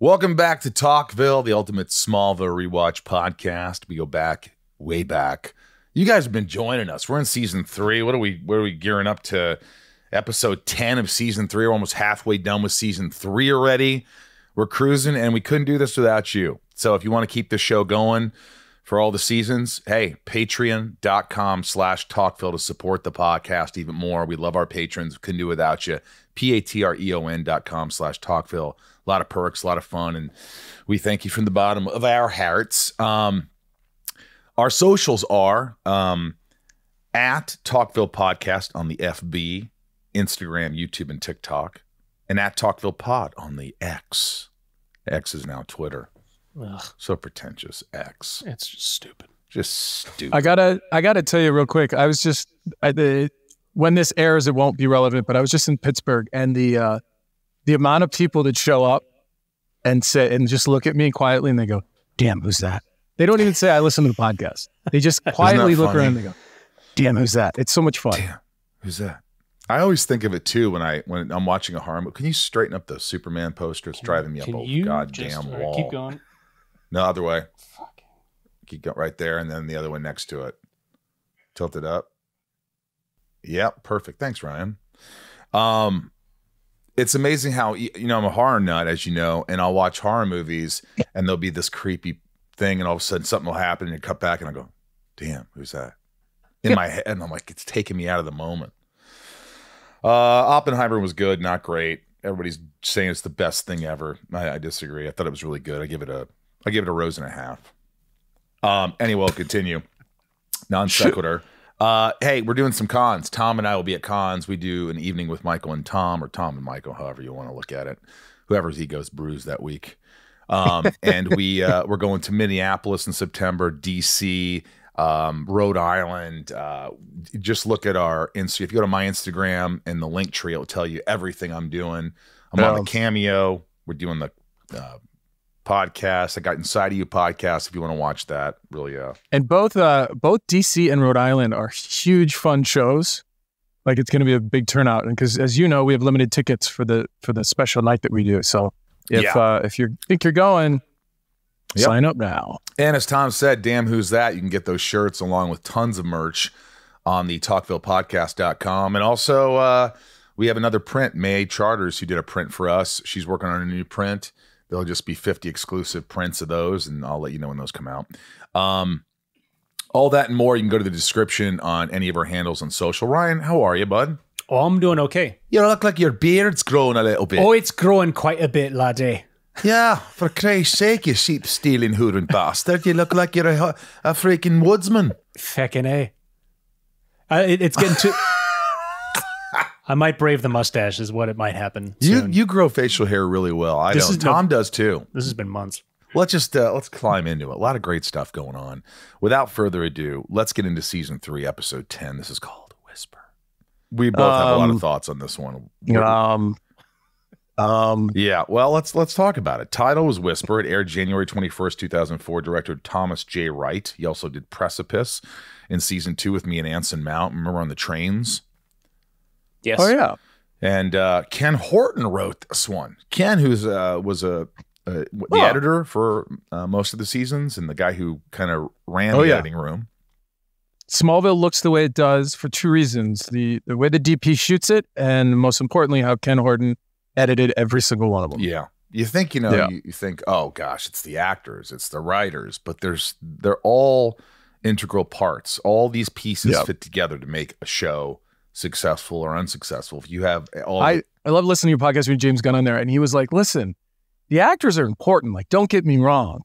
Welcome back to Talkville, the ultimate Smallville rewatch podcast. We go back, way back. You guys have been joining us. We're in season 3. What are we gearing up to? Episode 10 of season 3. We're almost halfway done with season 3 already. We're cruising, and we couldn't do this without you. So if you want to keep the show going for all the seasons, hey, patreon.com/talkville to support the podcast even more. We love our patrons. Couldn't do it without you. patreon.com/talkville. A lot of perks, a lot of fun, and we thank you from the bottom of our hearts. Our socials are at Talkville Podcast on the FB, Instagram, YouTube, and TikTok, and at Talkville Pod on the X. X is now Twitter. Ugh. So pretentious. X. It's just stupid. Just stupid. I gotta tell you real quick. I was just when this airs, it won't be relevant, but I was just in Pittsburgh, and the amount of people that show up and say and just look at me quietly and they go, "Damn, who's that?" They don't even say I listen to the podcast. They just quietly look around and they go, "Damn, who's that?" It's so much fun. Damn, who's that? I always think of it too when I'm watching a horror movie. Can you straighten up the Superman poster? It's driving me up a goddamn wall. Keep going. No, other way. Fuck. Keep going right there, and then the other one next to it. Tilt it up. Yep, perfect. Thanks, Ryan. It's amazing how, I'm a horror nut, as you know, and I'll watch horror movies, and there'll be this creepy thing, and all of a sudden something will happen, and you cut back, and I go, "Damn, who's that?" In my head, and I'm like, it's taking me out of the moment. Oppenheimer was good, not great. Everybody's saying it's the best thing ever. I disagree. I thought it was really good. I give it a rose and a half. Anyway, we'll continue. Non sequitur. Hey, we're doing some cons. Tom and I will be at cons. We do an evening with Michael and Tom, or Tom and Michael, however you want to look at it. Whoever's ego's bruised that week. And we're going to Minneapolis in September, DC, Rhode Island. Just look at our Instagram. If you go to my Instagram and the link tree, it will tell you everything I'm doing. I'm on the Cameo. We're doing the podcast. I got Inside of You podcast if you want to watch that. Really, And both DC and Rhode Island are huge fun shows. Like, it's going to be a big turnout, and because, as you know, we have limited tickets for the special night that we do. So if you think you're going, sign up now. And as Tom said, damn, who's that? You can get those shirts along with tons of merch on the talkvillepodcast.com. And also, we have another print, May Charters, who did a print for us. She's working on a new print. There'll just be 50 exclusive prints of those, and I'll let you know when those come out. All that and more, you can go to the description on any of our handles on social. Ryan, how are you, bud? Oh, I'm doing okay. You look like your beard's growing a little bit. Oh, it's growing quite a bit, laddie. Yeah, for Christ's sake, you sheep-stealing hooting bastard. You look like you're a freaking woodsman. Feckin' A. It's getting too... I might brave the mustache is what it might happen soon. You grow facial hair really well. I know. Tom does too. This has been months. Let's climb into it. A lot of great stuff going on. Without further ado, let's get into season 3, episode 10. This is called Whisper. We both have a lot of thoughts on this one. Yeah, well, let's talk about it. Title was Whisper. It aired January 21st, 2004. Director Thomas J. Wright. He also did Precipice in season 2 with me and Anson Mount. Remember on the trains? Yes. Oh, yeah. And Ken Horton wrote this one. Ken, who was the editor for most of the seasons and the guy who kind of ran the editing room. Smallville looks the way it does for 2 reasons. The way the DP shoots it, and most importantly, how Ken Horton edited every single one of them. Yeah. You think, you think, oh, gosh, it's the actors, it's the writers, but they're all integral parts. All these pieces fit together to make a show successful or unsuccessful. If you have all I love listening to your podcast with James Gunn on there, and he was like, listen, the actors are important, like, don't get me wrong.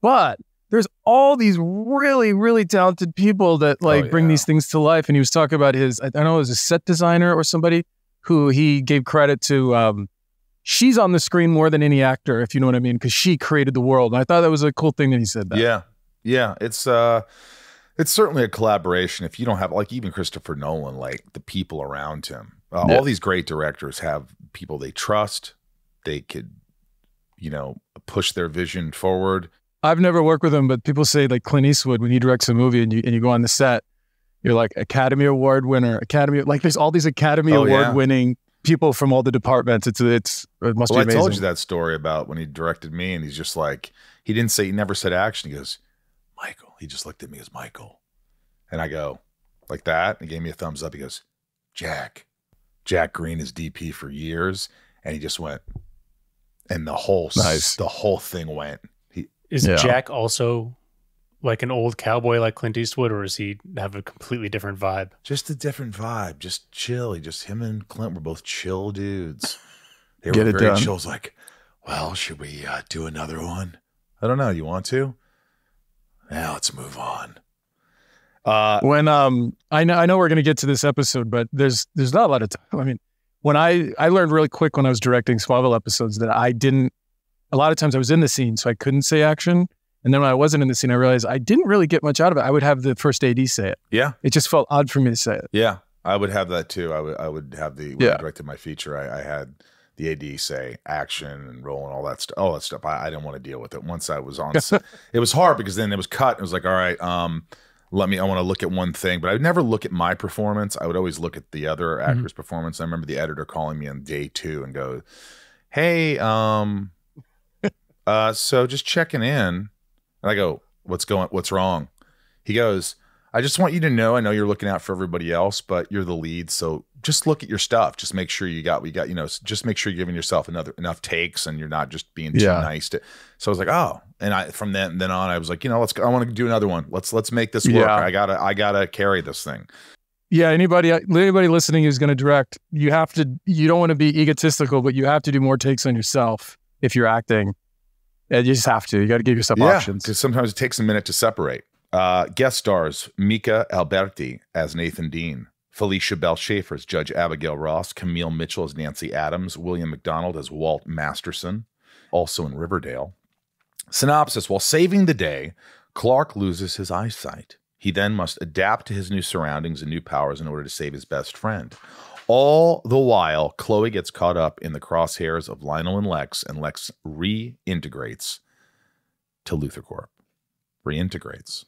But there's all these really, really talented people that bring these things to life. And he was talking about I don't know, it was a set designer or somebody who he gave credit to. She's on the screen more than any actor, if you know what I mean, because she created the world. And I thought that was a cool thing that he said that. Yeah. It's certainly a collaboration. If you don't have, like, even Christopher Nolan, like, the people around him, all these great directors have people they trust. They could, push their vision forward. I've never worked with him, but people say, like, Clint Eastwood, when he directs a movie and you go on the set, you're like Academy Award winner, like, there's all these Academy Award winning people from all the departments. It must be amazing. I told you that story about when he directed me, and he's just like, he never said action. He goes, Michael. He just looked at me as Michael. And I go, like that. And he gave me a thumbs up. He goes, Jack Green is DP for years. And he just went, and the whole thing went. Is Jack also like an old cowboy like Clint Eastwood, or does he have a completely different vibe? Just a different vibe. Just chill. Just him and Clint were both chill dudes. They Get were it very done. chill. It was like, well, should we do another one? I don't know. You want to? Now let's move on. When I know we're going to get to this episode, but there's not a lot of time. I mean, when I learned really quick when I was directing Smallville episodes that a lot of times I was in the scene, so I couldn't say action. And then when I wasn't in the scene, I realized I didn't really get much out of it. I would have the first AD say it. Yeah. It just felt odd for me to say it. Yeah. I would have that too. I would have when I directed my feature, I had the AD say action and roll and all that stuff. I didn't want to deal with it. Once I was on, it was hard because then it was cut. It was like, all right, I want to look at one thing, but I would never look at my performance. I would always look at the other actor's performance. I remember the editor calling me on day 2 and go, hey, so just checking in. And I go, what's wrong? He goes, I just want you to know, I know you're looking out for everybody else, but you're the lead. So just look at your stuff. Just make sure you got, just make sure you're giving yourself enough takes and you're not just being too nice to. So I was like, oh, and from then on, I was like, I want to do another one. Let's make this work. I gotta carry this thing. Yeah. Anybody listening who's going to direct, you don't want to be egotistical, but you have to do more takes on yourself if you're acting. You just have to. You got to give yourself options. Because sometimes it takes a minute to separate. Guest stars Mika Alberti as Nathan Dean, Felicia Bell Schaefer as Judge Abigail Ross, Camille Mitchell as Nancy Adams, William McDonald as Walt Masterson, also in Riverdale. Synopsis: while saving the day, Clark loses his eyesight. He then must adapt to his new surroundings and new powers in order to save his best friend. All the while, Chloe gets caught up in the crosshairs of Lionel and Lex reintegrates to LuthorCorp. Reintegrates.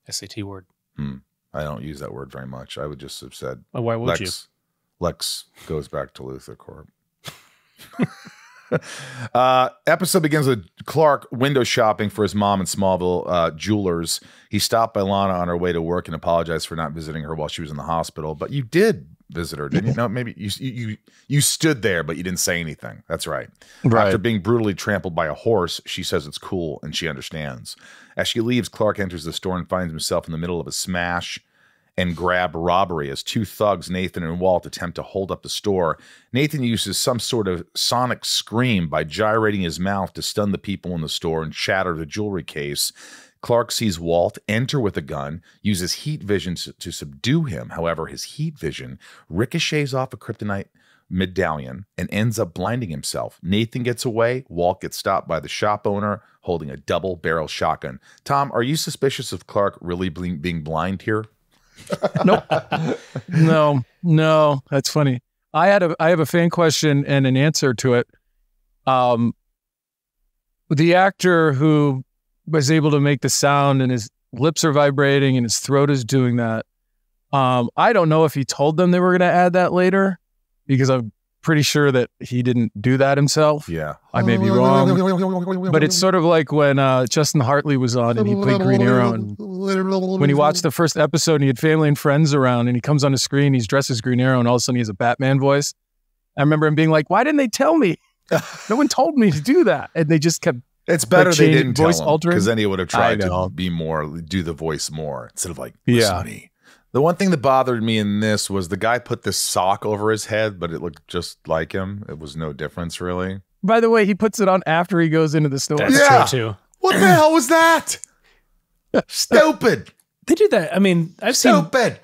SAT word. I don't use that word very much. I would just have said, well, why would you? Lex goes back to LuthorCorp. Episode begins with Clark window shopping for his mom in Smallville jewelers. He stopped by Lana on her way to work and apologized for not visiting her while she was in the hospital. But you did visit her, didn't you? No, maybe you stood there, but you didn't say anything. That's right. After being brutally trampled by a horse, she says it's cool and she understands. As she leaves, Clark enters the store and finds himself in the middle of a smash and grab robbery as 2 thugs, Nathan and Walt, attempt to hold up the store. Nathan uses some sort of sonic scream by gyrating his mouth to stun the people in the store and shatter the jewelry case. Clark sees Walt enter with a gun, uses heat vision to subdue him. However, his heat vision ricochets off a kryptonite medallion and ends up blinding himself. Nathan gets away. Walt gets stopped by the shop owner holding a double-barrel shotgun. Tom, are you suspicious of Clark really being blind here? Nope. No, that's funny. I have a fan question and an answer to it. The actor who was able to make the sound and his lips are vibrating and his throat is doing that. I don't know if he told them they were going to add that later, because I'm pretty sure that he didn't do that himself. Yeah. I may be wrong. But it's sort of like when Justin Hartley was on and he played Green Arrow. And when he watched the first episode and he had family and friends around and he comes on the screen, he's dressed as Green Arrow and all of a sudden he has a Batman voice. I remember him being like, why didn't they tell me? No one told me to do that. And they just kept... It's better they didn't tell him, altering, because then he would have tried to do the voice more instead of like, listen to me. The one thing that bothered me in this was the guy put this sock over his head, but it looked just like him. It was no difference, really. By the way, he puts it on after he goes into the store. That's true, too. What the hell was that? Stupid. They do that. I mean, I've seen Stupid.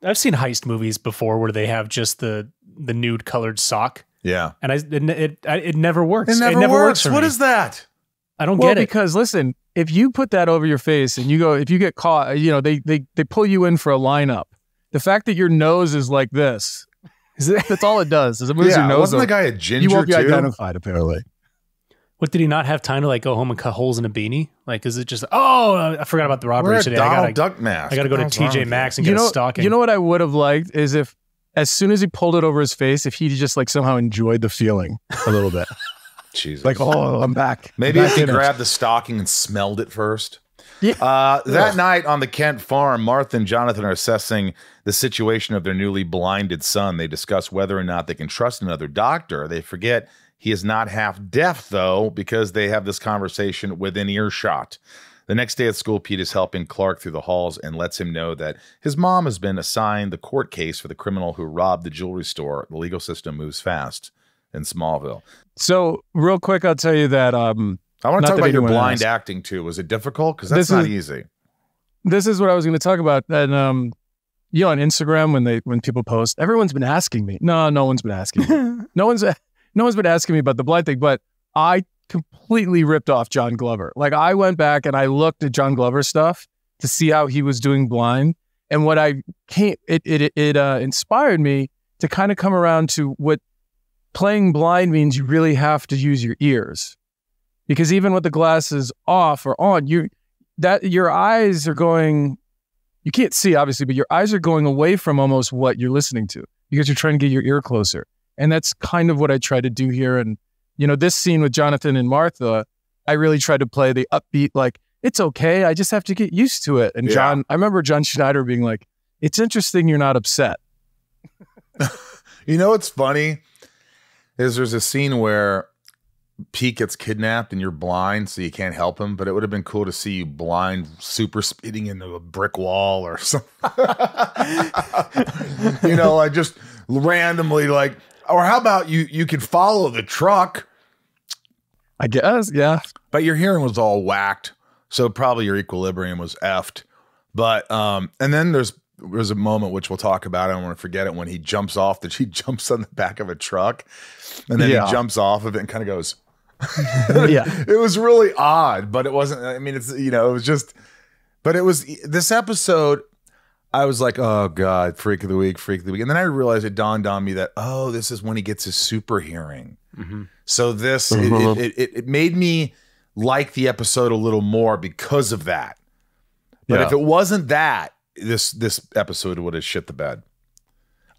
heist movies before where they have just the nude colored sock. Yeah. And it never works. It never works. For what me. is that? I don't get it. Because listen, if you put that over your face and if you get caught, they pull you in for a lineup. The fact that your nose is like this, that's all it does. Is it moves your nose. Wasn't the guy a ginger You won't be too? identified, apparently. What, did he not have time to like go home and cut holes in a beanie? Like, is it just, I forgot about the robbery today. Donald Duck mask. I got to go to TJ Maxx and get a stocking. You know what I would have liked is if as soon as he pulled it over his face, if he just like somehow enjoyed the feeling a little bit. Jesus. Like, oh, I'm back. Maybe if he grabbed the stocking and smelled it first. Yeah. That night on the Kent farm, Martha and Jonathan are assessing the situation of their newly blinded son. They discuss whether or not they can trust another doctor. They forget he is not half deaf, though, because they have this conversation within earshot. The next day at school, Pete is helping Clark through the halls and lets him know that his mom has been assigned the court case for the criminal who robbed the jewelry store. The legal system moves fast in Smallville. So real quick, I'll tell you that I want to talk about your blind acting too. Was it difficult? Because that's not easy. This is what I was going to talk about. And you know, on Instagram when people post, everyone's been asking me. No one's been asking me. No one's been asking me about the blind thing. But I completely ripped off John Glover. Like I went back and I looked at John Glover stuff to see how he was doing blind, and what it inspired me to kind of come around to what playing blind means. You really have to use your ears. Because even with the glasses off or on, your eyes are going, you can't see obviously, but your eyes are going away from almost what you're listening to because you're trying to get your ear closer. And that's kind of what I try to do here. And, you know, this scene with Jonathan and Martha, I really tried to play the upbeat, like, it's okay, I just have to get used to it. And John, I remember John Schneider being like, it's interesting you're not upset. You know what's funny is there's a scene where Pete gets kidnapped and you're blind, so you can't help him. But it would have been cool to see you blind, super speeding into a brick wall or something. You know, like just randomly, like, or how about you could follow the truck? I guess, yeah. But your hearing was all whacked, so probably your equilibrium was effed. But and then there's a moment which we'll talk about. I don't want to forget it when he jumps off. He jumps on the back of a truck, and then he jumps off of it and kind of goes. Yeah, it was really odd, but it wasn't. I mean, it's, you know, it was just. But it was this episode. I was like, oh God, freak of the week, and then I realized it dawned on me that this is when he gets his super hearing. Mm-hmm. So this it made me like the episode a little more because of that. But if it wasn't that, this episode would have shit the bed.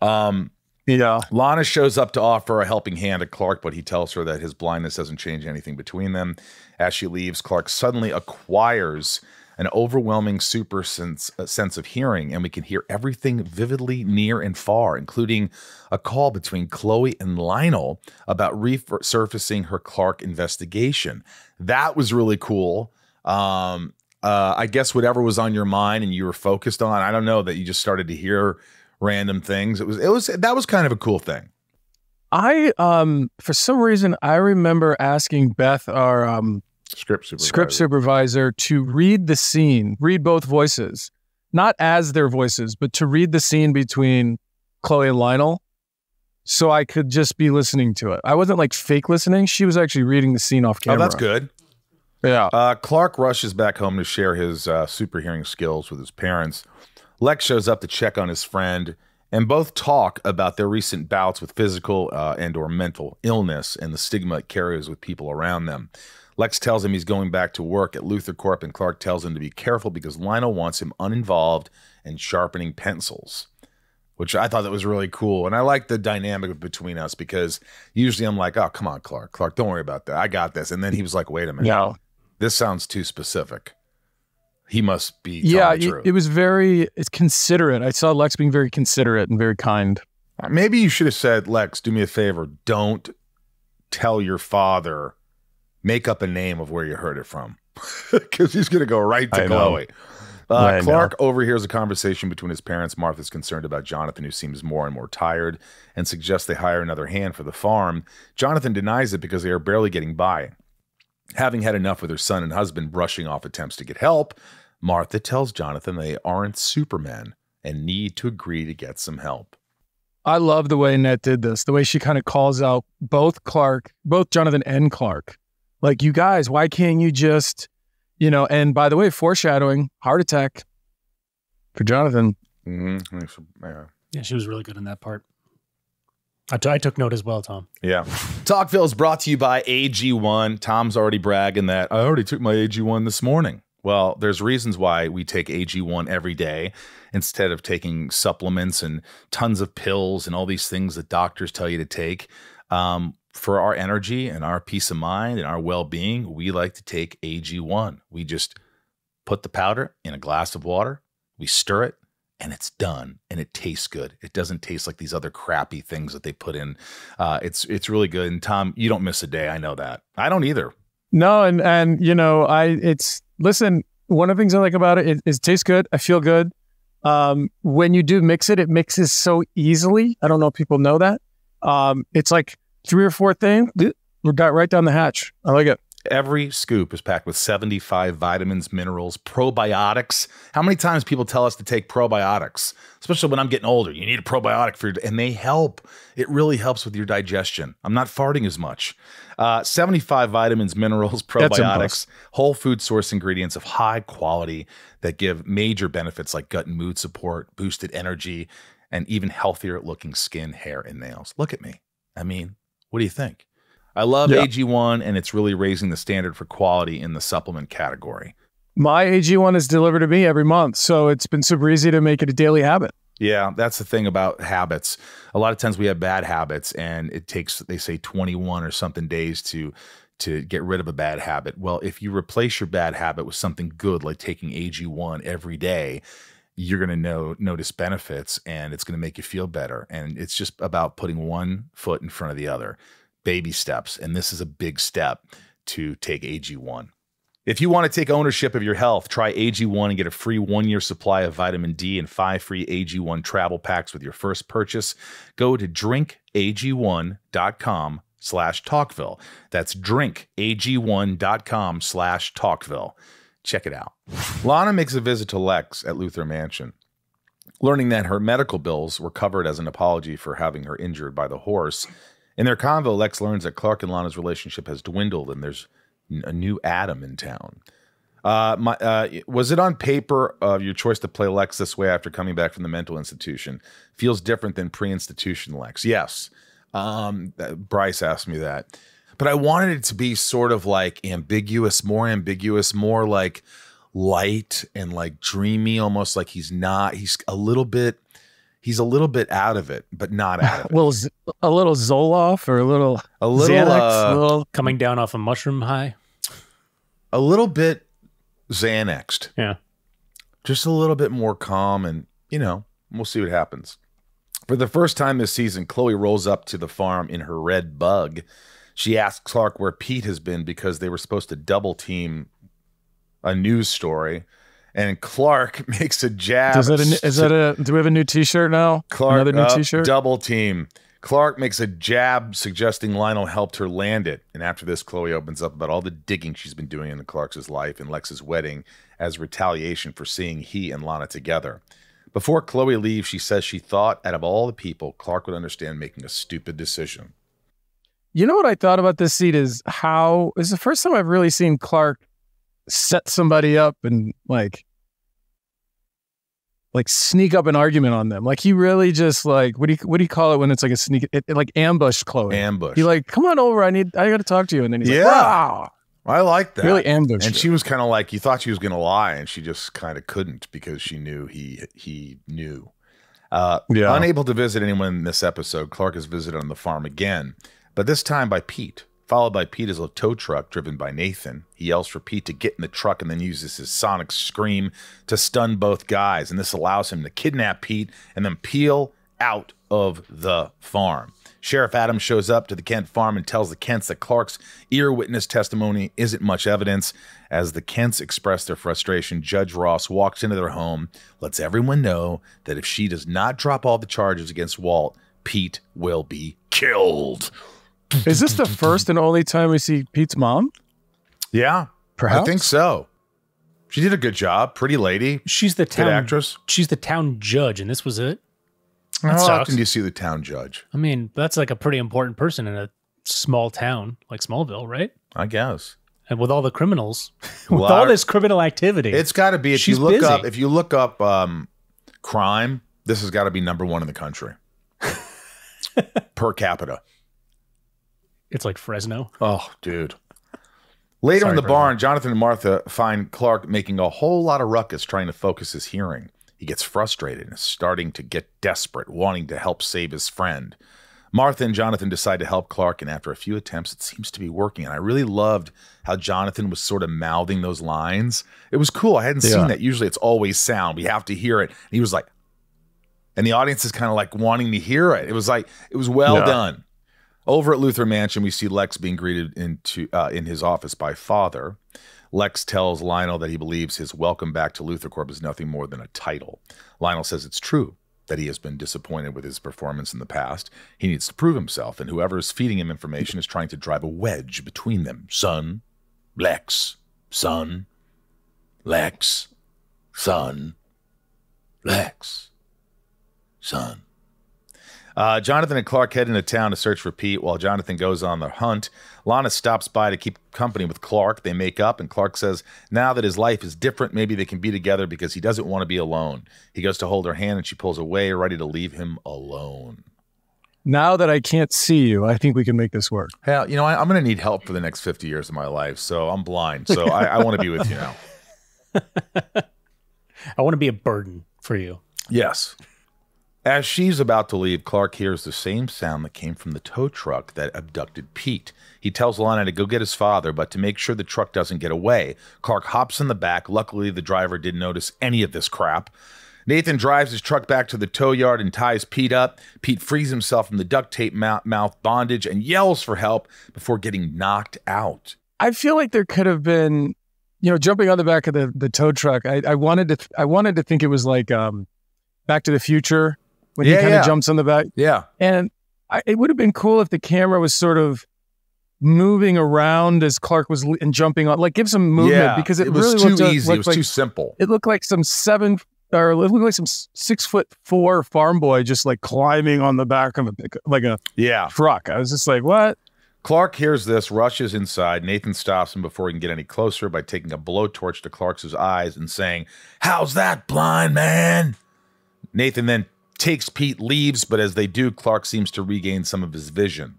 Lana shows up to offer a helping hand to Clark, but he tells her that his blindness doesn't change anything between them. As she leaves, Clark suddenly acquires an overwhelming super sense of hearing, and we can hear everything vividly near and far, including a call between Chloe and Lionel about resurfacing her Clark investigation. That was really cool. I guess whatever was on your mind and you were focused on, I don't know, that you just started to hear random things. That was kind of a cool thing. I for some reason I remember asking Beth, our script supervisor, to read the scene, read both voices, not as their voices, but to read the scene between Chloe and Lionel, so I could just be listening to it. I wasn't like fake listening. She was actually reading the scene off camera. Oh, that's good. Yeah. Clark rushes back home to share his super hearing skills with his parents. Lex shows up to check on his friend, and both talk about their recent bouts with physical and or mental illness and the stigma it carries with people around them. Lex tells him he's going back to work at Luther Corp, and Clark tells him to be careful because Lionel wants him uninvolved and sharpening pencils, which I thought that was really cool. And I like the dynamic between us because usually I'm like, oh, come on, Clark. Clark, don't worry about that. I got this. And then he was like, wait a minute. No. This sounds too specific. He must be telling the truth. It was it's considerate. I saw Lex being very considerate and very kind. Maybe you should have said, Lex, do me a favor. Don't tell your father, make up a name of where you heard it from. Because he's going to go right to Chloe. Clark overhears a conversation between his parents. Martha's concerned about Jonathan, who seems more and more tired, and suggests they hire another hand for the farm. Jonathan denies it because they are barely getting by. Having had enough with her son and husband brushing off attempts to get help, Martha tells Jonathan they aren't supermen and need to agree to get some help. I love the way Annette did this, the way she kind of calls out both Jonathan and Clark. Like, you guys, why can't you just, and by the way, foreshadowing, heart attack for Jonathan. Mm-hmm. Yeah, she was really good in that part. I took note as well, Tom. Yeah. Talkville is brought to you by AG1. Tom's already bragging that I already took my AG1 this morning. Well, there's reasons why we take AG1 every day instead of taking supplements and tons of pills and all these things that doctors tell you to take. For our energy and our peace of mind and our well-being, we like to take AG1. We just put the powder in a glass of water, we stir it, and it's done. And it tastes good. It doesn't taste like these other crappy things that they put in. It's really good. And Tom, you don't miss a day. I know that. I don't either. No, and you know, listen, one of the things I like about it is it tastes good. I feel good. When you do mix it, it mixes so easily. I don't know if people know that. It's like 3 or 4 things. We got right down the hatch. I like it. Every scoop is packed with 75 vitamins, minerals, probiotics. How many times people tell us to take probiotics, especially when I'm getting older? You need a probiotic for your, and they help. It really helps with your digestion. I'm not farting as much. 75 vitamins, minerals, probiotics, whole food source ingredients of high quality that give major benefits like gut and mood support, boosted energy, and even healthier looking skin, hair, and nails. Look at me. I mean, what do you think? I love AG1, and it's really raising the standard for quality in the supplement category. My AG1 is delivered to me every month, so it's been super easy to make it a daily habit. Yeah, that's the thing about habits. A lot of times we have bad habits, and it takes, they say, 21 or something days to get rid of a bad habit. Well, if you replace your bad habit with something good, like taking AG1 every day, you're going to notice benefits, and it's going to make you feel better. And it's just about putting one foot in front of the other. Baby steps, and this is a big step to take AG1. If you want to take ownership of your health, try AG1 and get a free 1-year supply of vitamin D and 5 free AG1 travel packs with your first purchase. Go to drinkag1.com/talkville. That's drinkag1.com/talkville. Check it out. Lana makes a visit to Lex at Luthor Mansion. Learning that her medical bills were covered as an apology for having her injured by the horse. In their convo, Lex learns that Clark and Lana's relationship has dwindled and there's a new Adam in town. Was it on paper your choice to play Lex this way after coming back from the mental institution? Feels different than pre-institution Lex. Yes. Bryce asked me that. But I wanted it to be sort of like ambiguous, more like light and like dreamy, almost like he's a little bit out of it, but not out of it. A little Zoloft or a little Xanax, a little coming down off a mushroom high. A little bit Xanaxed. Yeah. Just a little bit more calm, and, we'll see what happens. For the first time this season, Chloe rolls up to the farm in her red Bug. She asks Clark where Pete has been because they were supposed to double team a news story. And Clark makes a jab. Do we have a new t-shirt now? Another new t-shirt? Double team. Clark makes a jab suggesting Lionel helped her land it. And after this, Chloe opens up about all the digging she's been doing in Clark's life and Lex's wedding as retaliation for seeing he and Lana together. Before Chloe leaves, she says she thought out of all the people, Clark would understand making a stupid decision. You know what I thought about this scene is it's the first time I've really seen Clark set somebody up and like sneak up an argument on them. Like he really just like, what do you call it when it's like a sneak, like ambushed Chloe. Ambush. He like, come on over. I got to talk to you. And then he's like, wow. I like that. Really ambushed. And she was kind of like, you thought she was going to lie, and she just kind of couldn't because she knew he knew. Unable to visit anyone in this episode, Clark is visited on the farm again, but this time by Pete. Followed by Pete is a tow truck driven by Nathan. He yells for Pete to get in the truck and then uses his sonic scream to stun both guys. And this allows him to kidnap Pete and then peel out of the farm. Sheriff Adams shows up to the Kent farm and tells the Kents that Clark's ear witness testimony isn't much evidence. As the Kents express their frustration, Judge Ross walks into their home, lets everyone know that if she does not drop all the charges against Walt, Pete will be killed. Is this the first and only time we see Pete's mom? Yeah, perhaps. I think so. She did a good job. Pretty lady. She's the town actress. She's the town judge, and this was it. How often do you see the town judge? I mean, that's like a pretty important person in a small town like Smallville, right? I guess. And with all the criminals, with all this criminal activity, it's got to be. If she's you look busy. up, if you look up crime, this has got to be #1 in the country per capita. It's like Fresno. Oh, dude. Later Sorry, in the brother. barn, Jonathan and Martha find Clark making a whole lot of ruckus trying to focus his hearing. He gets frustrated and is starting to get desperate, wanting to help save his friend. Martha and Jonathan decide to help Clark, and after a few attempts, it seems to be working. And I really loved how Jonathan was sort of mouthing those lines. It was cool. I hadn't seen that. Usually it's always sound. We have to hear it. And he was like, and the audience is kind of like wanting to hear it. It was like, it was well done. Over at Luthor Mansion, we see Lex being greeted in his office by Father. Lex tells Lionel that he believes his welcome back to Luthor Corp is nothing more than a title. Lionel says it's true that he has been disappointed with his performance in the past. He needs to prove himself, and whoever is feeding him information is trying to drive a wedge between them. Son, Lex, son, Lex, son, Lex, son. Jonathan and Clark head into town to search for Pete. While Jonathan goes on the hunt, Lana stops by to keep company with Clark. They make up, and Clark says now that his life is different, maybe they can be together because he doesn't want to be alone. He goes to hold her hand, and she pulls away, ready to leave him alone. Now that I can't see you, I think we can make this work. Hell, I'm going to need help for the next 50 years of my life, so I'm blind. So I want to be with you now. I want to be a burden for you. Yes. As she's about to leave, Clark hears the same sound that came from the tow truck that abducted Pete. He tells Lana to go get his father, but to make sure the truck doesn't get away, Clark hops in the back. Luckily, the driver didn't notice any of this crap. Nathan drives his truck back to the tow yard and ties Pete up. Pete frees himself from the duct tape mouth bondage and yells for help before getting knocked out. I feel like there could have been, jumping on the back of the tow truck. I wanted to think it was like Back to the Future. When he kind of jumps on the back. Yeah. And it would have been cool if the camera was sort of moving around as Clark was and jumping on, like give some movement because it was really too looked easy. It was like, too simple. It looked like some 6'4" farm boy just like climbing on the back of a truck. I was just like, what? Clark hears this, rushes inside. Nathan stops him before he can get any closer by taking a blowtorch to Clark's eyes and saying, "How's that, blind man?" Nathan then takes Pete, leaves, but as they do, Clark seems to regain some of his vision.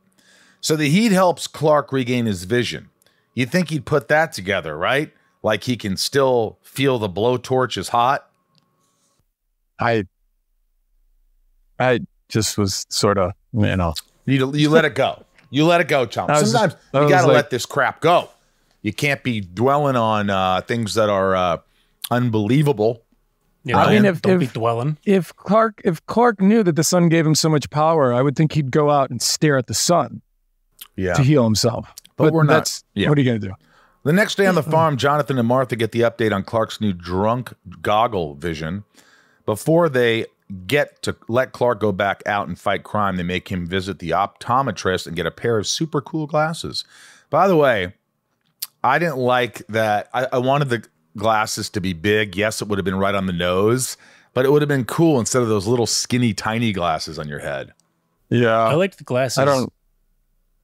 So the heat helps Clark regain his vision. You'd think he'd put that together, right? Like he can still feel the blowtorch is hot. I just was sort of, You let it go. You let it go, chum. Sometimes you got to let this crap go. You can't be dwelling on things that are unbelievable. Yeah, I mean, don't be dwelling. If Clark knew that the sun gave him so much power, I would think he'd go out and stare at the sun to heal himself. But we're not. What are you going to do? The next day on the farm, Jonathan and Martha get the update on Clark's new drunk goggle vision. Before they get to let Clark go back out and fight crime, they make him visit the optometrist and get a pair of super cool glasses. By the way, I didn't like that. I wanted the glasses to be big. Yes, it would have been right on the nose, but it would have been cool instead of those little skinny tiny glasses on your head. Yeah, I liked the glasses.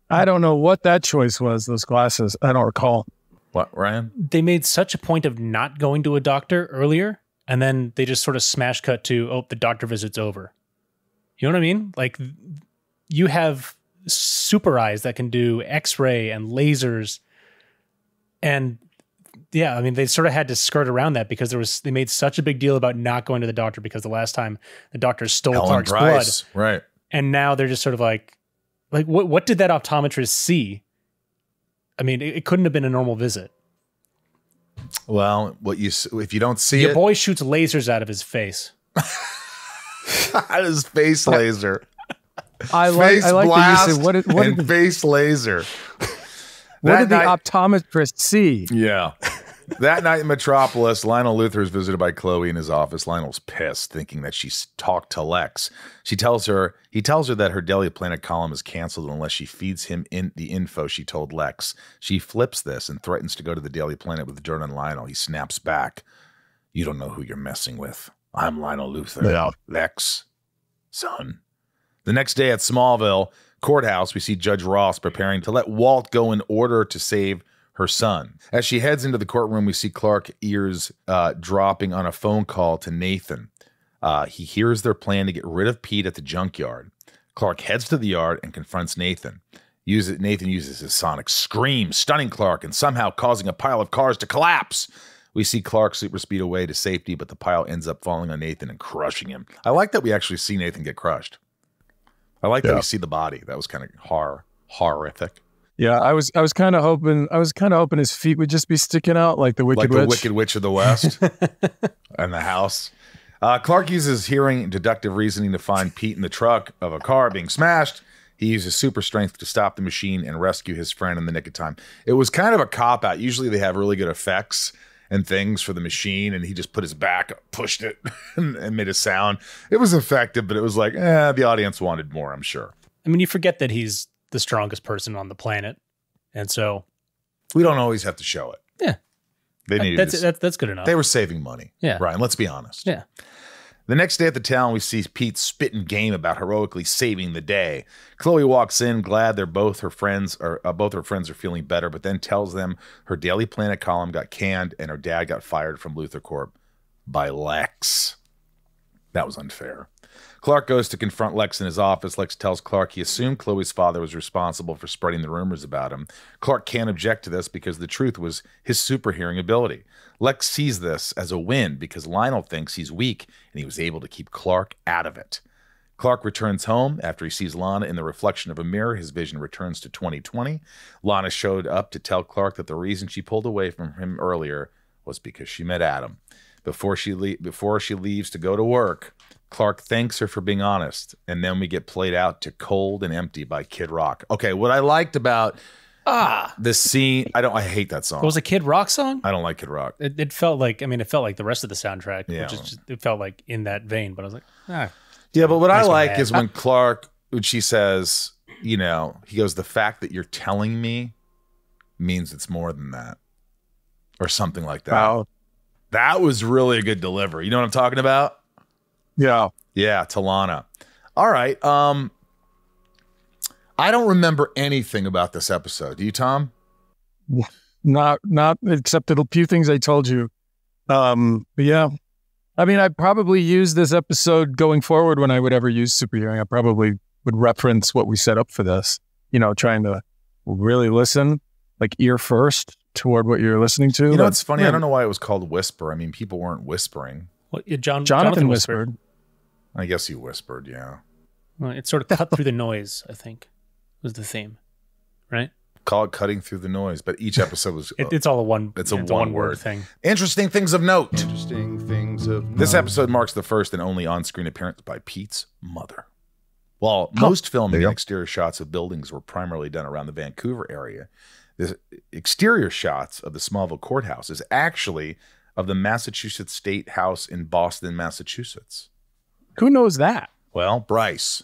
I don't know what that choice was. Those glasses, I don't recall. What, Ryan? They made such a point of not going to a doctor earlier, and then they just sort of smash cut to, the doctor visit's over. You know what I mean? Like, you have super eyes that can do X-ray and lasers, and yeah, I mean, they sort of had to skirt around that because they made such a big deal about not going to the doctor because the last time the doctor stole Clark's blood. Right. And now they're just sort of like what did that optometrist see? I mean, it couldn't have been a normal visit. Well, if you don't see your boy shoots lasers out of his face. Out of his face laser. I like that you said, what face laser. What did the optometrist see? Yeah. That night in Metropolis, Lionel Luthor is visited by Chloe in his office. Lionel's pissed, thinking that she's talked to Lex. He tells her that her Daily Planet column is canceled unless she feeds him the info she told Lex. She flips this and threatens to go to the Daily Planet with dirt on Lionel. He snaps back. "You don't know who you're messing with. I'm Lionel Luthor." Yeah. Lex, son. The next day at Smallville courthouse, we see Judge Ross preparing to let Walt go in order to save her son. As she heads into the courtroom, we see Clark ears dropping on a phone call to Nathan. He hears their plan to get rid of Pete at the junkyard. Clark heads to the yard and confronts Nathan. Nathan uses his sonic scream, stunning Clark and somehow causing a pile of cars to collapse. We see Clark super speed away to safety, but the pile ends up falling on Nathan and crushing him. I like that we actually see Nathan get crushed. I like that we see the body. That was kind of horrific. Yeah, I was kind of hoping his feet would just be sticking out like the Wicked Witch. Like the Wicked Witch of the West and the house. Clark uses hearing and deductive reasoning to find Pete in the truck of a car being smashed. He uses super strength to stop the machine and rescue his friend in the nick of time. It was kind of a cop-out. Usually they have really good effects and things for the machine, and he just put his back, pushed it, and made a sound. It was effective, but it was like, the audience wanted more, I'm sure. I mean, you forget that he's the strongest person on the planet, and so... We don't always have to show it. Yeah. They needed that's good enough. They were saving money. Yeah. Brian, let's be honest. Yeah. The next day at the town, we see Pete spitting game about heroically saving the day. Chloe walks in, glad both her friends are feeling better, but then tells them her Daily Planet column got canned and her dad got fired from Luthor Corp by Lex. That was unfair. Clark goes to confront Lex in his office. Lex tells Clark he assumed Chloe's father was responsible for spreading the rumors about him. Clark can't object to this because the truth was his super hearing ability. Lex sees this as a win because Lionel thinks he's weak and he was able to keep Clark out of it. Clark returns home. After he sees Lana in the reflection of a mirror, his vision returns to 2020. Lana showed up to tell Clark that the reason she pulled away from him earlier was because she met Adam. Before she leaves to go to work, Clark thanks her for being honest, and then we get played out to Cold and Empty by Kid Rock. Okay, what I liked about this scene, I hate that song. It was a Kid Rock song? I don't like Kid Rock. It felt like, it felt like the rest of the soundtrack, Yeah. which is just, it felt like in that vein, but I was like, Yeah, but what I Makes me like mad. is when she says, he goes, the fact that you're telling me means it's more than that, or something like that. Wow. That was really a good delivery. You know what I'm talking about? Yeah. Yeah, Talana. All right. I don't remember anything about this episode. Do you, Tom? Not except a few things I told you. But yeah. I mean, I probably use this episode going forward when I would ever use superhearing. I probably would reference what we set up for this, trying to really listen, like ear first toward what you're listening to. It's funny. I don't know why it was called Whisper. I mean, people weren't whispering. well, Jonathan whispered. I guess you whispered, yeah. Well, it sort of cut through the noise, I think, was the theme, right? Call it cutting through the noise, but each episode was... It's all a one. It's a one one-word thing. Interesting things of note. This episode marks the first and only on-screen appearance by Pete's mother. While most filming and exterior shots of buildings were primarily done around the Vancouver area, the exterior shots of the Smallville courthouse is actually of the Massachusetts State House in Boston, Massachusetts. Who knows that? Well, Bryce,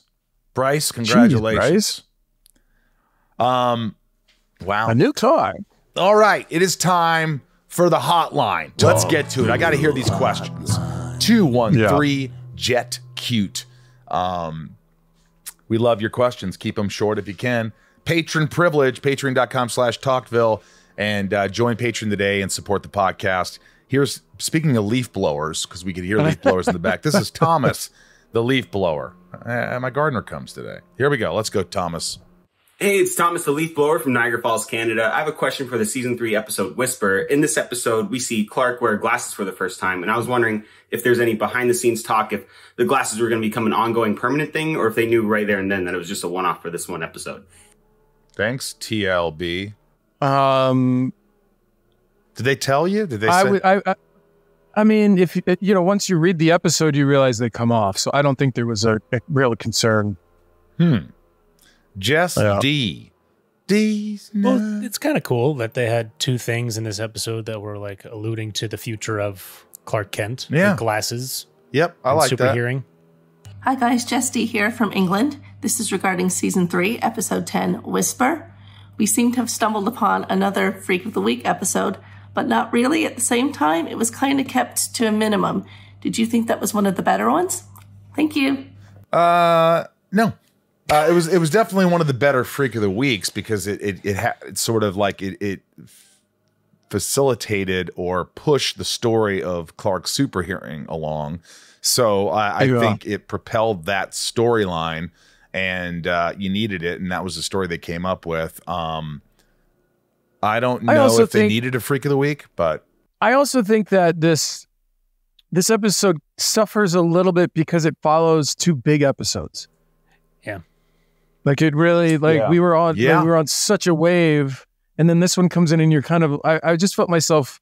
congratulations. Jeez, Bryce. Wow. A new toy. All right, it is time for the hotline. Let's get to it. I got to hear these questions. 213 Jet Cute. We love your questions. Keep them short if you can. Patron privilege, patreon.com/talkville, and join Patreon today and support the podcast. Here's, speaking of leaf blowers, because we could hear leaf blowers in the back. This is Thomas, the leaf blower. My gardener comes today. Here we go. Let's go, Thomas. Hey, it's Thomas the Leaf Blower from Niagara Falls, Canada. I have a question for the Season 3 episode Whisper. In this episode, we see Clark wear glasses for the first time, and I was wondering if there's any behind-the-scenes talk, if the glasses were going to become an ongoing permanent thing, or if they knew right there and then that it was just a one-off for this one episode. Thanks, TLB. Did they tell you? Did they say? I mean, if once you read the episode, you realize they come off. So I don't think there was a real concern. Jess D. D's. Well, it's kind of cool that they had two things in this episode that were like alluding to the future of Clark Kent. Yeah. Like glasses. Yep, I like super that. hearing. Hi guys, Jess D here from England. This is regarding Season 3, Episode 10, Whisper. We seem to have stumbled upon another Freak of the Week episode, but not really at the same time. It was kind of kept to a minimum. Did you think that was one of the better ones? Thank you. No. It was definitely one of the better Freak of the Weeks because it sort of like it facilitated or pushed the story of Clark's super hearing along. So I think it propelled that storyline and you needed it, and that was the story they came up with. I don't know if they needed a Freak of the Week, but I also think that this episode suffers a little bit because it follows 2 big episodes. Yeah. Like it really, we were on such a wave, and then this one comes in and you're kind of, I just felt myself,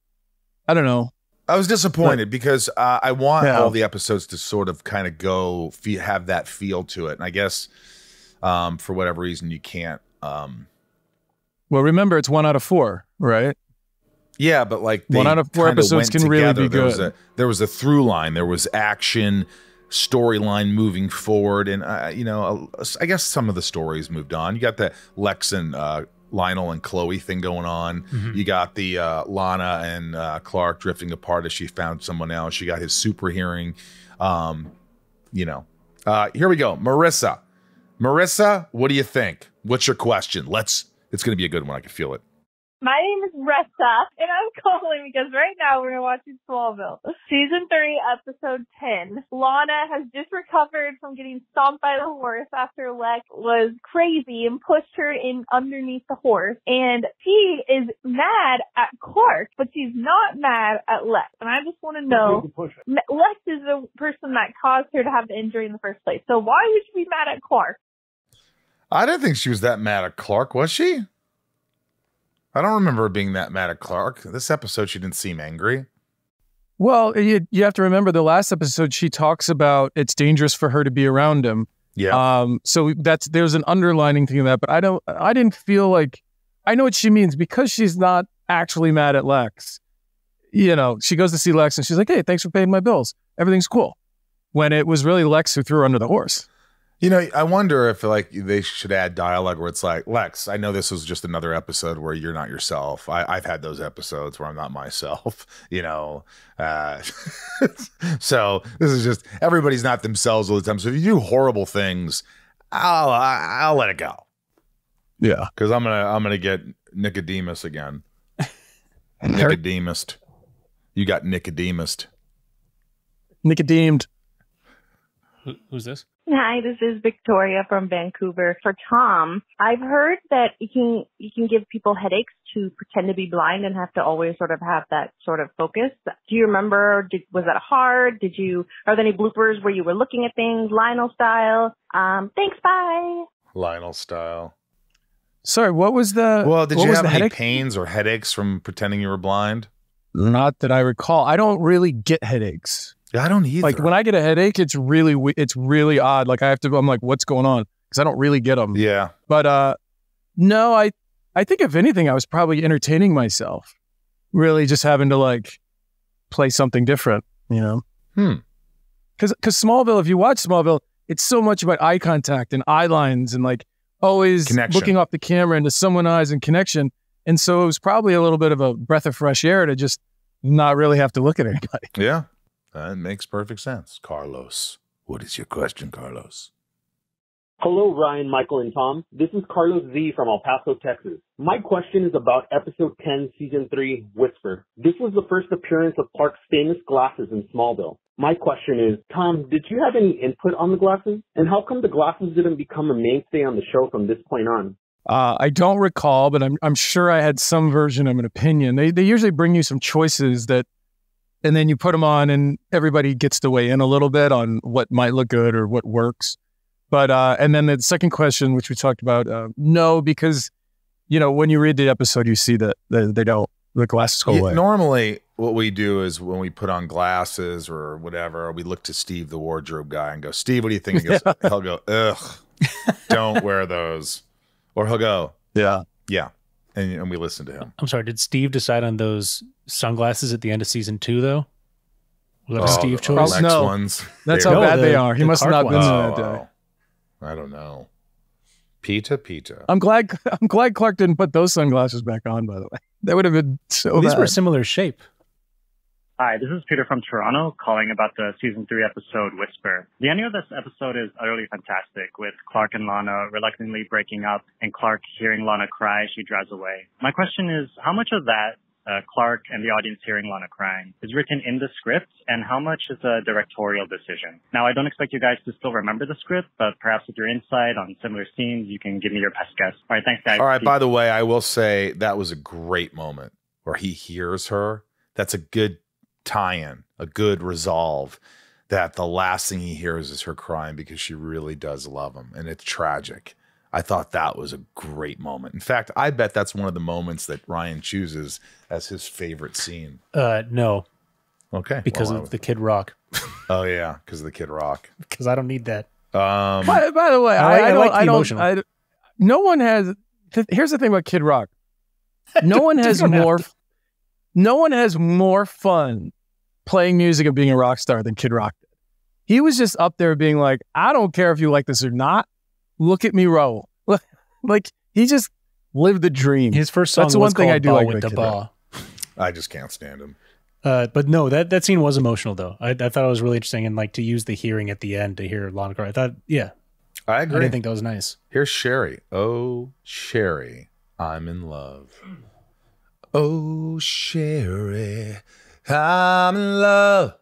I don't know. I was disappointed because I want all the episodes to sort of kind of have that feel to it. And I guess for whatever reason you can't. Well, remember, it's 1 out of 4, right? Yeah, but like 1 out of 4 episodes can really be good. There was a through line. There was action, storyline moving forward. And, I guess some of the stories moved on. You got the Lex and Lionel and Chloe thing going on. Mm-hmm. You got the Lana and Clark drifting apart as she found someone else. She got his super hearing. Here we go. Marissa, what do you think? What's your question? It's going to be a good one. I can feel it. My name is Ressa, and I'm calling because right now we're watching Smallville. Season 3, episode 10. Lana has just recovered from getting stomped by the horse after Lex was crazy and pushed her in underneath the horse. And she is mad at Clark, but she's not mad at Lex. And I just want to know, Lex is the person that caused her to have the injury in the first place. So why would she be mad at Clark? I didn't think she was that mad at Clark, was she? I don't remember her being that mad at Clark. This episode, she didn't seem angry. Well, you have to remember the last episode, she talks about it's dangerous for her to be around him. Yeah. So there's an underlining thing of that, but I didn't feel like, I know what she means because she's not actually mad at Lex. She goes to see Lex and she's like, hey, thanks for paying my bills. Everything's cool. When it was really Lex who threw her under the horse. I wonder if they should add dialogue where it's like, Lex, I know this was just another episode where you're not yourself. I've had those episodes where I'm not myself, so this is just, everybody's not themselves all the time. So if you do horrible things, I'll let it go. Yeah. Cause I'm going to get Nicodemus again. Nicodemus. You got Nicodemus. Nicodemed. Who's this? Hi, this is Victoria from Vancouver. For Tom, I've heard that you can give people headaches to pretend to be blind and have to always sort of have that sort of focus. Do you remember, was that hard? Are there any bloopers where you were looking at things, Lionel style? Thanks, bye. Lionel style. Sorry, what was the Well, did you have any headache? pains or headaches from pretending you were blind? Not that I recall. I don't really get headaches. I don't either. Like when I get a headache, it's really odd. Like I'm like, what's going on? Because I don't really get them. Yeah. But no, I think if anything, I was probably entertaining myself. Really just having to like play something different, Because Smallville, if you watch Smallville, it's so much about eye contact and eye lines and like always looking off the camera into someone's eyes and connection. And so it was probably a little bit of a breath of fresh air to just not really have to look at anybody. Yeah. That makes perfect sense. Carlos, what is your question, Carlos? Hello, Ryan, Michael, and Tom. This is Carlos Z from El Paso, Texas. My question is about episode 10, season 3, Whisper. This was the first appearance of Clark's famous glasses in Smallville. My question is, Tom, did you have any input on the glasses? And how come the glasses didn't become a mainstay on the show from this point on? I don't recall, but I'm sure I had some version of an opinion. They usually bring you some choices and then you put them on and everybody gets to weigh in a little bit on what might look good or what works. But, and then the second question, which we talked about, no, because, when you read the episode, you see that the glasses go away. Normally what we do is when we put on glasses or whatever, we look to Steve, the wardrobe guy, and go, Steve, what do you think? He'll go, ugh, don't wear those. Or he'll go, yeah. And we listen to him. I'm sorry, did Steve decide on those sunglasses at the end of season 2, though? Was that a Steve choice? Lex no. ones. That's how bad they are. He must have not been there that day. I don't know. Pita. I'm glad Clark didn't put those sunglasses back on, by the way. That would have been so These bad. were a similar shape. Hi, this is Peter from Toronto calling about the season 3 episode Whisper. The ending of this episode is utterly fantastic, with Clark and Lana reluctantly breaking up and Clark hearing Lana cry as she drives away. My question is, how much of that Clark and the audience hearing Lana crying is written in the script, and how much is a directorial decision? Now, I don't expect you guys to still remember the script, but perhaps with your insight on similar scenes, you can give me your best guess. All right, thanks, guys. All right, Peace. by the way, I will say that was a great moment where he hears her. That's a good tie-in, a good resolve, that the last thing he hears is her crying because she really does love him, and it's tragic. I thought that was a great moment. In fact, I bet that's one of the moments that Ryan chooses as his favorite scene. No. Okay. Because of the Kid Rock. Oh yeah, because of the Kid Rock. Because I don't need that. By the way, I don't. No one has. Here's the thing about Kid Rock. No one has more. No one has more fun playing music and being a rock star than Kid Rock did. He was just up there being like, I don't care if you like this or not. Look at me roll. Like, he just lived the dream. His first song That's the one thing I do like about Kid Rock. I just can't stand him. But no, that scene was emotional though. I thought it was really interesting, and like to use the hearing at the end to hear Lana cry. I thought, yeah, I agree. I didn't think that was nice. Here's Sherry. Oh, Sherry, I'm in love. Oh, Sherry, I'm in love.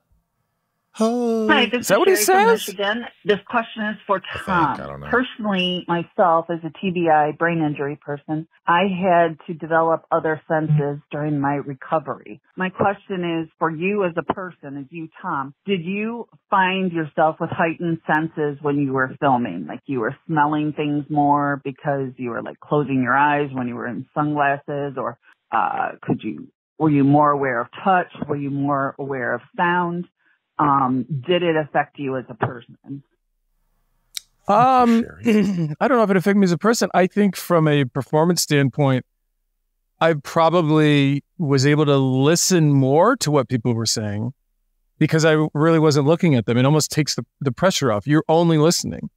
Oh. Hi, this is that what he Sherry from says? Michigan. This question is for Tom. I don't know. Personally, myself, as a TBI brain injury person, I had to develop other senses during my recovery. My question is for you as a person, as you, Tom, did you find yourself with heightened senses when you were filming? Like you were smelling things more because you were like closing your eyes when you were in sunglasses, or were you more aware of touch? Were you more aware of sound? Did it affect you as a person? I don't know if it affected me as a person. I think from a performance standpoint, I probably was able to listen more to what people were saying because I really wasn't looking at them. It almost takes the pressure off. You're only listening.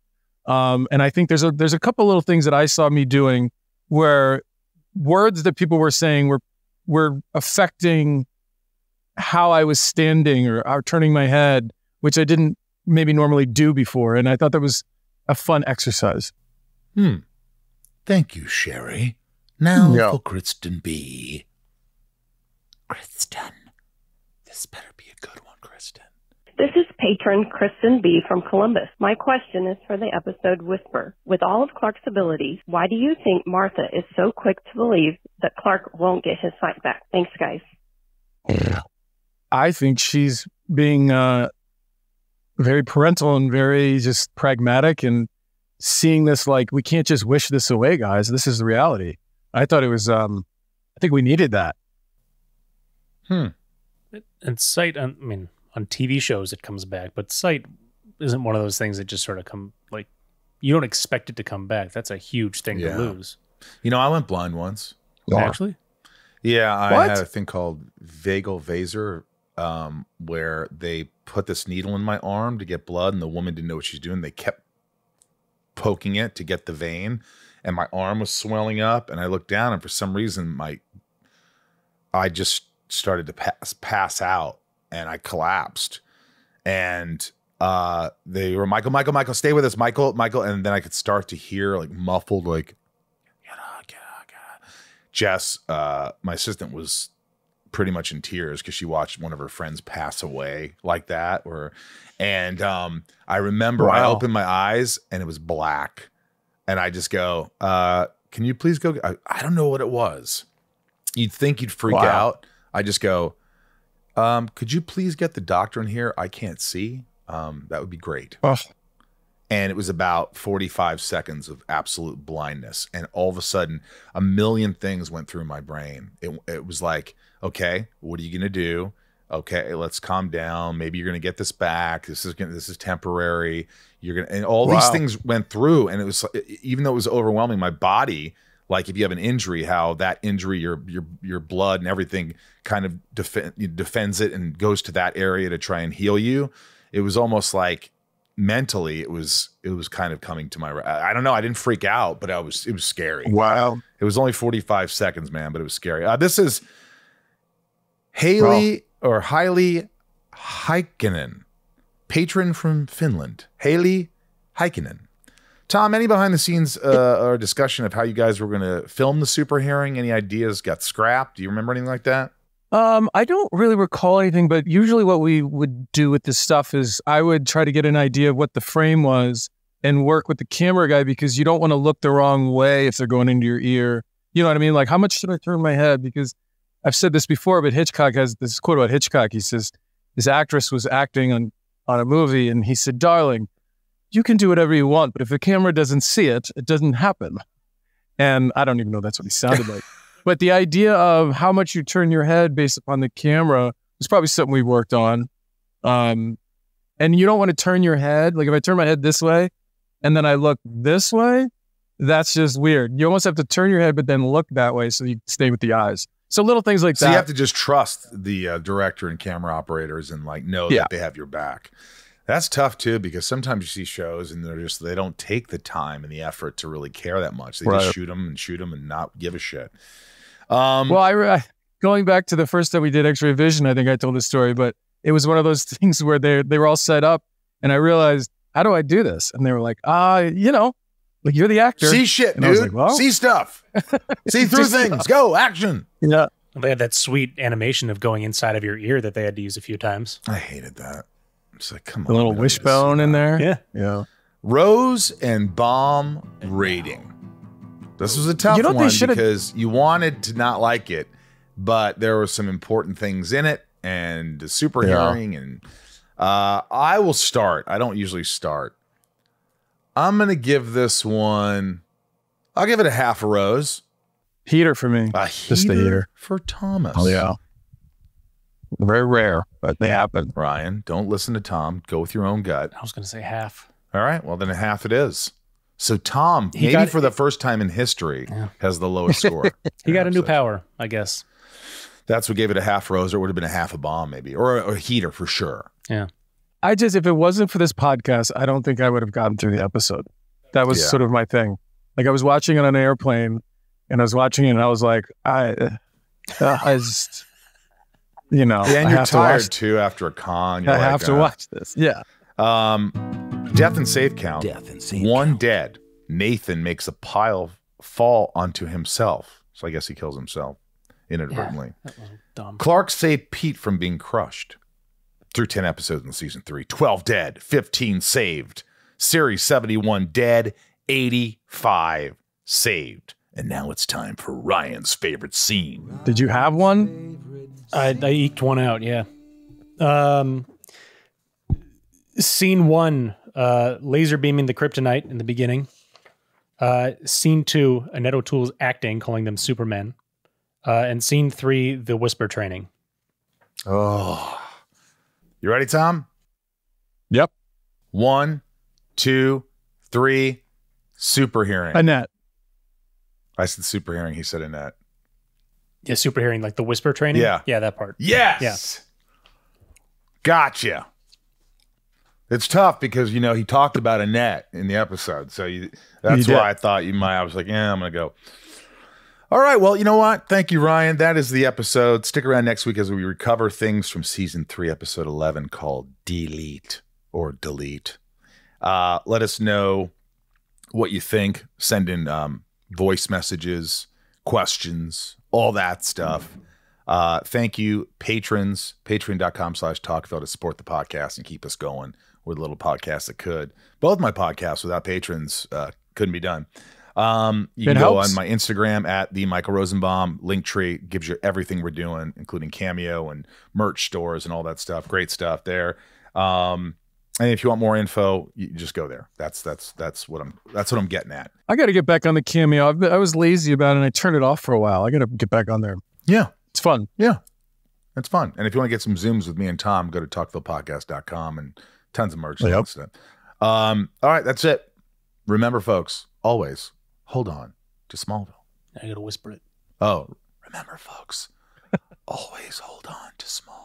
And I think there's a couple little things that I saw me doing where words that people were saying were affecting how I was standing or turning my head, which I didn't maybe normally do before. And I thought that was a fun exercise. Thank you, Sherry. Now for Kristen B. Kristen. This better be a good one, Kristen. This is patron Kristen B. from Columbus. My question is for the episode Whisper. With all of Clark's abilities, why do you think Martha is so quick to believe that Clark won't get his sight back? Thanks, guys. I think she's being very parental and very just pragmatic and seeing this like, we can't just wish this away, guys. This is the reality. I thought it was, I think we needed that. And sight, on TV shows it comes back, but sight isn't one of those things that just sort of come, like, you don't expect it to come back. That's a huge thing to lose. You know, I went blind once. Actually? Yeah, I had a thing called vagal vaser, where they put this needle in my arm to get blood, and the woman didn't know what she was doing. They kept poking it to get the vein, and my arm was swelling up, and I looked down, and for some reason I just started to pass out, and I collapsed. And they were, Michael, stay with us, Michael. And then I could start to hear like muffled, like, Jess, my assistant, was pretty much in tears because she watched one of her friends pass away like that. I remember I opened my eyes and it was black, and I just go, can you please go? I don't know what it was. You'd think you'd freak out. I just go, could you please get the doctor in here? I can't see. That would be great. And it was about 45 seconds of absolute blindness. And all of a sudden, a million things went through my brain. It was like, okay, what are you going to do? Okay, let's calm down. Maybe you're going to get this back. This is temporary. And all these things went through. And it was, even though it was overwhelming, my body, like if you have an injury, how that injury, your blood and everything kind of defends it and goes to that area to try and heal you. It was almost like, mentally, it was kind of coming to my, I don't know, I didn't freak out, but it was scary. Wow. It was only 45 seconds, man, but it was scary. This is Hailey Heikkinen, patron from Finland. Hailey Heikkinen. Tom, any behind the scenes or discussion of how you guys were going to film the super hearing? Any ideas got scrapped? Do you remember anything like that? I don't really recall anything, but usually what we would do with this stuff is I would try to get an idea of what the frame was and work with the camera guy, because you don't want to look the wrong way if they're going into your ear. You know what I mean? Like, how much should I turn my head? Because I've said this before, but Hitchcock has this quote about Hitchcock. He says, this actress was acting on a movie, and he said, darling, you can do whatever you want, but if the camera doesn't see it, it doesn't happen. And I don't even know that's what he sounded like. But the idea of how much you turn your head based upon the camera is probably something we worked on. And you don't want to turn your head. Like if I turn my head this way and then I look this way, that's just weird. You almost have to turn your head, but then look that way so you stay with the eyes. So little things like that. So you have to just trust the director and camera operators and like know that they have your back. That's tough too, because sometimes you see shows and they don't take the time and the effort to really care that much. They just shoot them and not give a shit. Well, going back to the first time we did X-Ray Vision, I think I told this story, but it was one of those things where they were all set up, and I realized, how do I do this? And they were like, you know, like you're the actor. See shit, and dude. I was like, well, see stuff. See through things. Go, action. Yeah. They had that sweet animation of going inside of your ear that they had to use a few times. I hated that. It's like, come on. A little wishbone in there. Yeah. Yeah. Rose and Bomb rating. This was a tough one because you wanted to not like it, but there were some important things in it and the super hearing. And I will start. I don't usually start. I'm going to give this one, I'll give it a half a rose. Heater for me. Just a heater for Thomas. Oh, yeah. Very rare, but they happen. Ryan, don't listen to Tom. Go with your own gut. I was going to say half. All right. Well, then a half it is. So Tom, maybe for the first time in history, has the lowest score. He got a new power, I guess. That's what gave it a half rose, or it would have been a half a bomb, maybe, or a heater for sure. Yeah. If it wasn't for this podcast, I don't think I would have gotten through the episode. That was sort of my thing. Like I was watching it on an airplane, and I was watching it, and I was like, I just, you know, and you're tired too after a con. I have to watch this. Yeah. Death and save count. One dead. Nathan makes a pile fall onto himself. So I guess he kills himself inadvertently. That was dumb. Clark saved Pete from being crushed. Through 10 episodes in season 3. 12 dead. 15 saved. Series 71 dead. 85 saved. And now it's time for Ryan's favorite scene. Did you have one? I eked one out, yeah. Scene 1, laser beaming the kryptonite in the beginning. Scene 2, Annette O'Toole's acting, calling them Supermen. And scene 3, the whisper training. Oh. You ready, Tom? Yep. 1, 2, 3. Super hearing. Annette. I said super hearing. He said Annette. Yeah, super hearing, like the whisper training? Yeah. Yeah, that part. Yes. Yeah. Gotcha. It's tough because, you know, he talked about Annette in the episode. So that's why I thought you might. I was like, yeah, I'm going to go. All right. Well, you know what? Thank you, Ryan. That is the episode. Stick around next week as we recover things from season 3, episode 11 called Delete or Delete. Let us know what you think. Send in voice messages, questions, all that stuff. Thank you, patrons. Patreon.com/talkville to support the podcast and keep us going with a little podcast that could. Both my podcasts without patrons couldn't be done. You can go on my Instagram at the Michael Rosenbaum. Linktree gives you everything we're doing, including Cameo and merch stores and all that stuff. Great stuff there. And if you want more info, you just go there. That's what I'm getting at. I got to get back on the Cameo. I was lazy about it and I turned it off for a while. I got to get back on there. Yeah. It's fun. Yeah. It's fun. And if you want to get some Zooms with me and Tom, go to talkvillepodcast.com and tons of merch and stuff. All right, that's it. Remember, folks, always hold on to Smallville. I got to whisper it. Oh, remember, folks, always hold on to Smallville.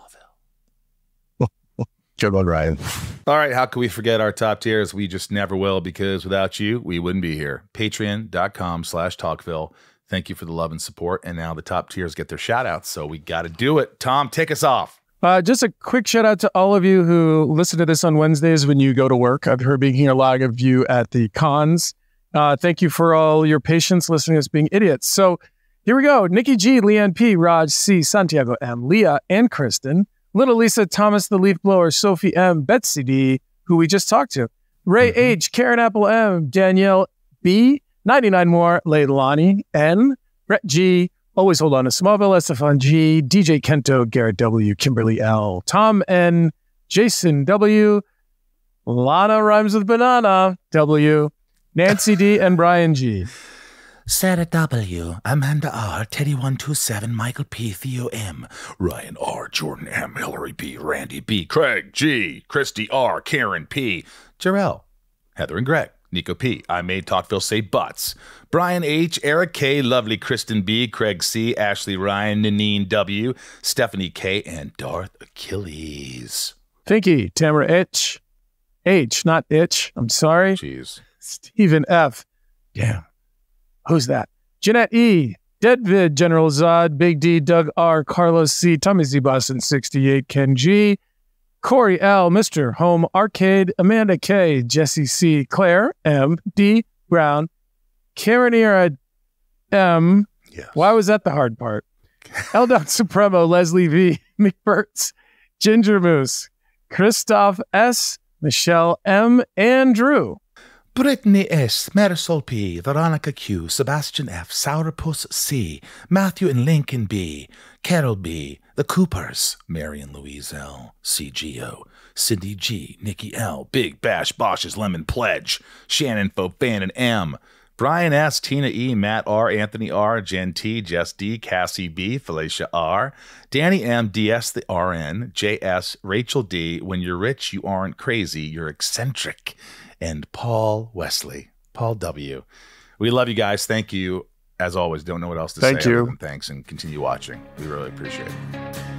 Good one, Ryan. All right, how can we forget our top tiers? We just never will, because without you, we wouldn't be here. Patreon.com/talkville. Thank you for the love and support. And now the top tiers get their shout outs, so we got to do it. Tom, take us off. Just a quick shout out to all of you who listen to this on Wednesdays when you go to work. I've heard being here a lot of you at the cons Thank you for all your patience listening to us being idiots. So here we go. Nikki G, Leanne P, Raj C, Santiago M, Leah and Kristen, Little Lisa, Thomas the Leaf Blower, Sophie M, Betsy D, who we just talked to, Ray H, Karen Apple M, Danielle B, 99 more, Leilani N, Brett G, Always Hold On to Smallville, Estefan G, DJ Kento, Garrett W, Kimberly L, Tom N, Jason W, Lana rhymes with banana W, Nancy D, and Brian G. Sarah W, Amanda R, Teddy 127, Michael P, Theo M, Ryan R, Jordan M, Hillary B, Randy B, Craig G, Christy R, Karen P, Jarrell, Heather and Greg, Nico P, I made Talkville say butts, Brian H, Eric K, Lovely Kristen B, Craig C, Ashley Ryan, Nanine W, Stephanie K, and Darth Achilles. Finky, Tamara H, not itch, I'm sorry. Jeez. Stephen F. Damn. Who's that? Jeanette E. Deadvid, General Zod, Big D, Doug R, Carlos C, Tommy Z Boston 68, Ken G, Corey L, Mr. Home Arcade, Amanda K, Jesse C, Claire M, D, Brown, Karen Era M. Yes. Why was that the hard part? Eldon Supremo, Leslie V, McBurts, Ginger Moose, Christoph S, Michelle M, and Drew. Brittany S, Marisol P, Veronica Q, Sebastian F, Sourpuss C, Matthew and Lincoln B, Carol B, The Coopers, Marion Louise L, CGO, Cindy G, Nikki L, Big Bash Bosch's Lemon Pledge, Shannon Fofanin M, Brian S, Tina E, Matt R, Anthony R, Jen T, Jess D, Cassie B, Felicia R, Danny M, DS the RN, JS, Rachel D, When You're Rich, You Aren't Crazy, You're Eccentric, and Paul Wesley, Paul W. We love you guys. Thank you. As always, don't know what else to say. Thank you. Other than thanks, and continue watching. We really appreciate it.